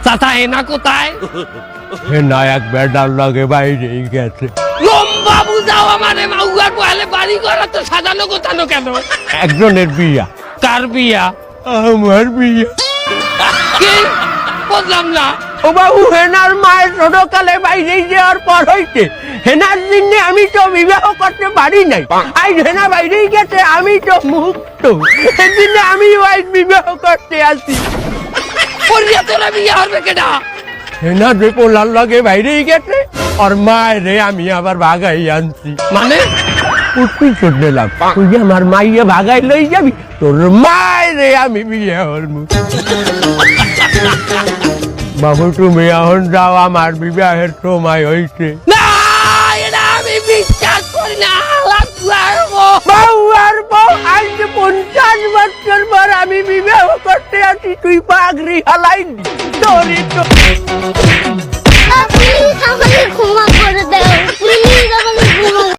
চাচা হেনা কোথায়? হেনা এক বেডার লাগে বাইরেই গেছে। লম্বা বুঝাও আমারে, মাউয়ার বহালে বাড়ি ঘর তো সাজানো গোছানো কেন? একজনের বিয়া। কার বিয়া? আমার বিয়া। কি বুঝলাম না। ও বাবু, হেনার মায়ের ছোটকালে বাইরেই যাওয়ার পর হইতে হেনার জন্য আমি তো বিবাহ করতে পারি নাই। আজ হেনা বাইরেই গেছে, আমি তো মুক্ত। সেদিনে আমি আজ বিবাহ করতে আসি। পরিয়া তোরা বিয়া হবে কেডা? হেনা যে পোলার লাগে বাইরেই গেছে, আর মায়ের রে আমি আবার ভাগাই আনছি। মানে উঠবি চোট দিলাম, তুই যে আমার মাইয়ে ভাগাই লই যাবি, তোর মায়ের রে আমি বিয়ে হলমু। বাবু তুমি এখন যাও, আমার বিবাহের সময় হয়েছে। না, এটা আমি বিশ্বাস করি না। বাবু আর বউ, আজ 50 বছর পর আমি বিবাহ করতে আসি, তুই পাগড়ি হালাই দি। তো